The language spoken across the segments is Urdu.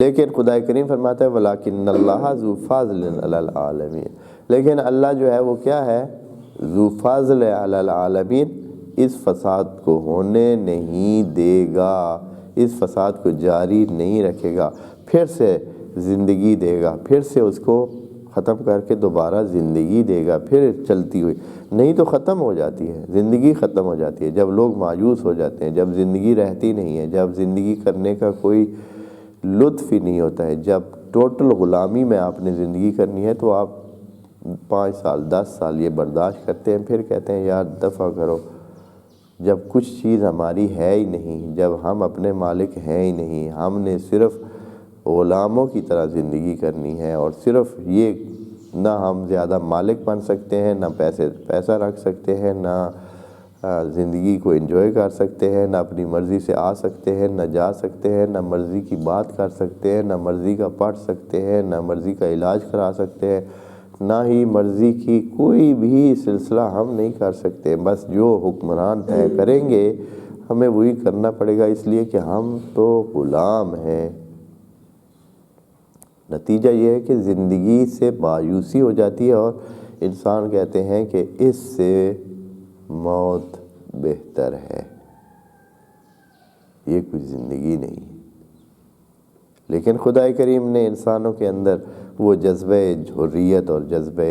لیکن خدا کریم فرماتا ہے وَلَٰكِنَّ اللَّهَ ذُو فَضْلٍ عَلَى الْعَالَمِينَ، لیکن اللہ جو ہے وہ کیا ہے؟ ذو فضل علی العالمین، اس فساد کو ہونے نہیں دے گا، اس فساد کو جاری نہیں رکھے گا، پھر سے زندگی دے گا، پھر سے اس کو ختم کر کے دوبارہ زندگی دے گا، پھر چلتی ہوئی، نہیں تو ختم ہو جاتی ہے زندگی، ختم ہو جاتی ہے جب لوگ مایوس ہو جاتے ہیں، جب زندگی رہتی نہیں ہے، جب زندگی کرنے کا کوئی لطف ہی نہیں ہوتا ہے، جب ٹوٹل غلامی میں آپ نے زندگی کرنی ہے تو آپ 5 سال 10 سال یہ برداشت کرتے ہیں، پھر کہتے ہیں یار دفع کرو، جب کچھ چیز ہماری ہے ہی نہیں، جب ہم اپنے مالک ہیں ہی نہیں، ہم نے صرف غلاموں کی طرح زندگی کرنی ہے، اور صرف یہ نہ ہم زیادہ مالک بن سکتے ہیں، نہ پیسہ رکھ سکتے ہیں، نہ زندگی کو انجوائے کر سکتے ہیں، نہ اپنی مرضی سے آ سکتے ہیں، نہ جا سکتے ہیں، نہ مرضی کی بات کر سکتے ہیں، نہ مرضی کا پڑھ سکتے ہیں، نہ مرضی کا علاج کرا سکتے ہیں، نہ ہی مرضی کی کوئی بھی سلسلہ ہم نہیں کر سکتے، بس جو حکمران طے کریں گے ہمیں وہی کرنا پڑے گا، اس لیے کہ ہم تو غلام ہیں۔ نتیجہ یہ ہے کہ زندگی سے مایوسی ہو جاتی ہے، اور انسان کہتے ہیں کہ اس سے موت بہتر ہے، یہ کوئی زندگی نہیں۔ لیکن خدا کریم نے انسانوں کے اندر وہ جذبہ حریت اور جذبہ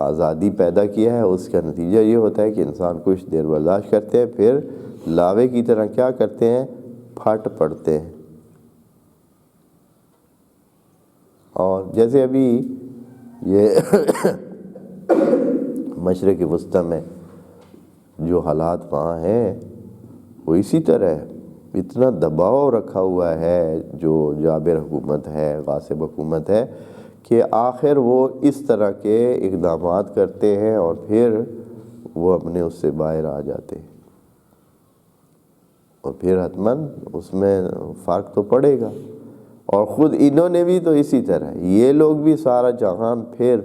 آزادی پیدا کیا ہے، اس کا نتیجہ یہ ہوتا ہے کہ انسان کچھ دیر برداشت کرتے ہیں، پھر لاوے کی طرح کیا کرتے ہیں؟ پھٹ پڑتے ہیں۔ اور جیسے ابھی یہ مشرق وسطی میں جو حالات وہاں ہیں وہ اسی طرح ہے، اتنا دباؤ رکھا ہوا ہے جو جابر حکومت ہے، غاصب حکومت ہے، کہ آخر وہ اس طرح کے اقدامات کرتے ہیں اور پھر وہ اپنے اس سے باہر آ جاتے ہیں، اور پھر حتماً اس میں فرق تو پڑے گا۔ اور خود انہوں نے بھی تو اسی طرح، یہ لوگ بھی سارا جہان پھر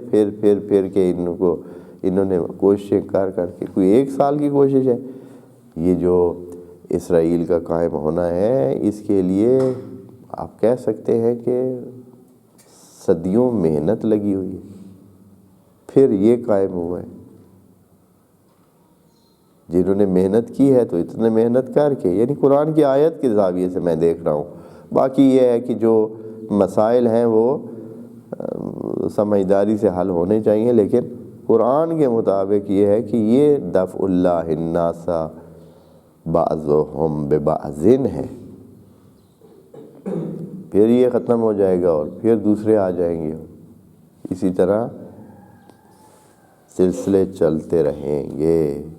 کے انہوں نے کوششیں کر کے، کوئی 1 سال کی کوشش ہے، یہ جو اسرائیل کا قائم ہونا ہے، اس کے لیے آپ کہہ سکتے ہیں کہ صدیوں محنت لگی ہوئی ہے، پھر یہ قائم ہوا ہے۔ جنہوں نے محنت کی ہے تو اتنے محنت کر کے، یعنی قرآن کی آیت کے زاویے سے میں دیکھ رہا ہوں، باقی یہ ہے کہ جو مسائل ہیں وہ سمجھداری سے حل ہونے چاہیے، لیکن قرآن کے مطابق یہ ہے کہ یہ دفع اللہ الناس بعضهم ببعض ہے، پھر یہ ختم ہو جائے گا اور پھر دوسرے آ جائیں گے، اسی طرح سلسلے چلتے رہیں گے۔